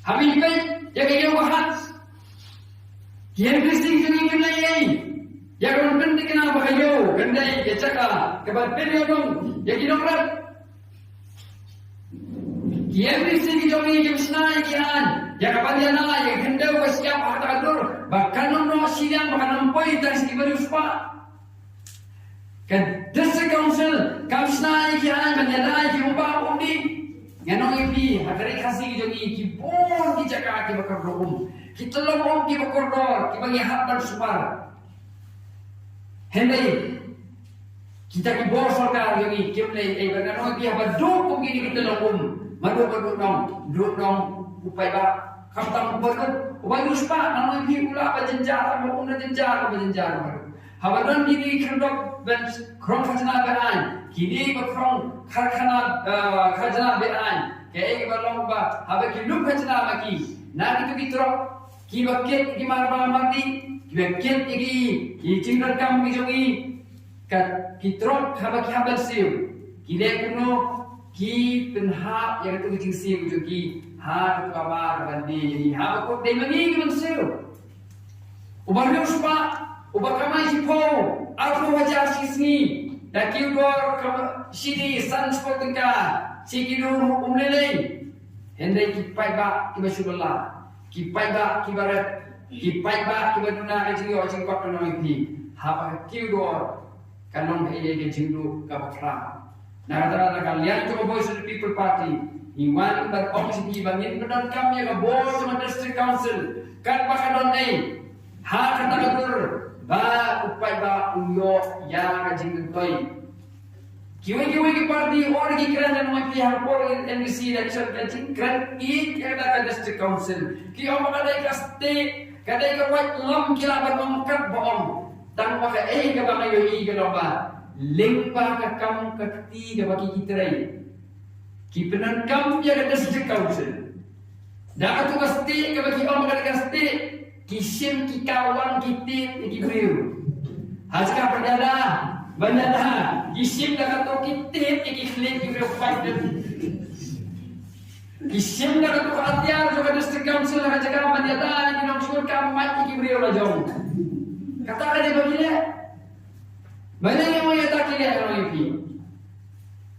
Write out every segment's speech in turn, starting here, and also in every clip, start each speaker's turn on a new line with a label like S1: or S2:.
S1: Habis baik, yang kaya wahat. Kian Kristi jangan kenai ai. Yang orang penting kena bahayo, kendai ke cakap kebat period dong. Yang kita rat. Kian Kristi jangan yang senai kian. Yang kapan dia nak yang kendau ke siap harta adur. Bahkan nono siang bahkan nampoi dari segi baru supa. Kan desa council kami senai kian menyadai kiumpa undi. Nganong ipi hadari kasih jangan kibon kijaka kibakar rohum. Kita lomong kibakar dor kibagi hatban supar. Hendai kita kibor sorkar jangan kimlei bernanong ipi apa duk begini kita lomong. Madu duk dong upai ba kamtang berkat upai uspa nang ipi ula ba jenjar ma una jenjar ba jenjar habadan dini kendok ben krong khajna bean kini ba krong khajna bean ke ba long ba habe ki luk khajna ma ki na gitu kitro ki ba ket ki mar ba mandi ki ba ket ki cingkar kam ki jogi kat kitro haba ki habal siu ki le kuno ki penha yang itu kucing siu jogi ha kamar bandi jadi ha ko dei mani ki siu ubar ni uspa ubar kamai si po aku wajah sisni daki udor sini san spotengka sikidu umlele hendai ki pai ba ki basulla ki pai ba ki barat ki pai ba ki baduna ajingi ojing ko no ipi ha ba ki udor kanong hei ke jingdu ka bakra na dara kalian to voice of the people party iwan ber opposite bangin bedan kami ka board of district council kan bakadon ai ha kata betul ba upai ba uyo ya jing toy kiwi ki party or ki kran dan mai pihak por NBC election kan jing kran i kada ka district council ki o makadai ka state kadai ka white lam kila ba mangkat boom tang ba ka ka ba kayo i ka ba lengpa ka kam ka ti ka ba ki kitrai ki penan kam ya ka district council da atu ka state ka ba ki o makadai ka state kisim ki kawan kita ki beriu haska berdada bandada kisim dah kata kita ki khlek ki beriu fight kisim dah kata hatiar juga district council dah jaga bandada ni nok sur kam mai ki beriu la jong kata ada begini banyak yang mau tak kira orang ini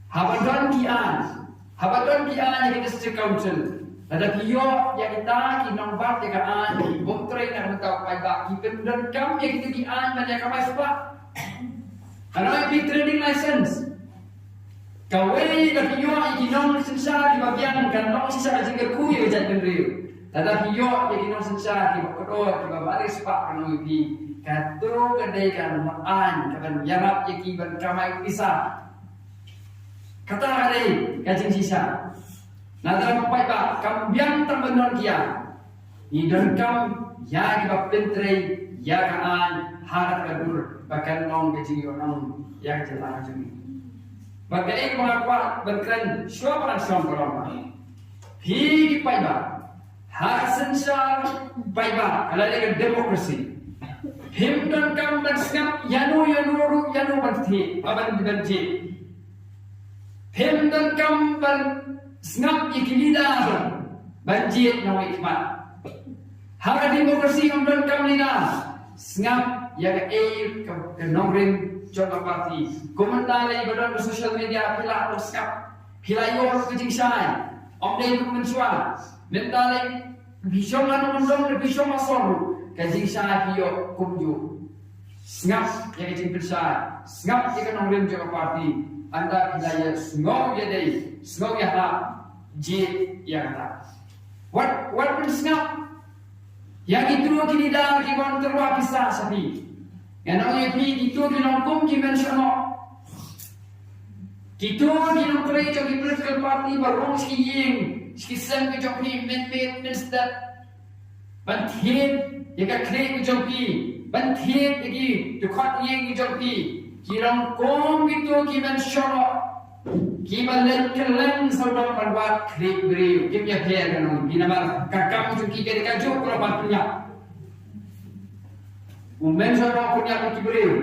S1: habadon ki an ki district council ada pio yang kita kinong bat ya kan buktre na mentau pai ba ki pendan kam ya kita ki an man ya kamai supa ana pi trading license kawai da pio kinong sensa di bagian kan no sisa jingir ku ya jan riu ada pio ya kinong sensa ki kodo ki babaris pa kan pi kato kadai kan an kan yarap ya ki ban kamai bisa kata ada kajing sisa nah dalam apa itu kambiang terbenar kia ni dan kam ya kita pentre ya kan harat kadur bahkan nong kecil orang yang jelas jumi bagai mengapa berkeren suara orang hi paiba hasan syar paiba kalau dengan demokrasi him dan kam dan skap yanu berarti aban dibenci him dan kam snap ikilida banjir na hikmat hara demokrasi ngomdon kamlina snap ya air ke nongring jona parti komentari badan social media pila snap pila yo kejing sai omdei mensua mentale bishong anu mendong bishong masor kejing sai yo kumju snap ya kejing pensai snap ya ke nongring jona parti anda pilih sengau ya deh sengau ya ha J yang tak. What pun snap. Yang itu kini dah kiban terwa pisah sapi. Yang orang ini itu dilongkum dimensional. Itu dilongkrai jogi political party barong skiing, skisam ke jogi minster. Bantin yang krai ke jogi, bantin lagi dekat yang ke jogi. Dilongkum itu dimensional. Kibalan kelen saudara perbuat krik beriu kimia biar kan ini nama kakak muncul kiri kaju kalau patutnya ummen saudara punya krik beriu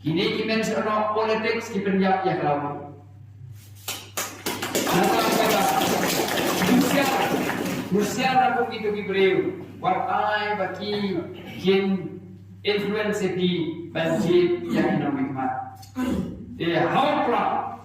S1: kini kimen saudara politik kipenjak ya kalau nasa juga Rusia aku itu Gibril. Wakai bagi kin influence di banjir yang hikmat. Ya, hopla.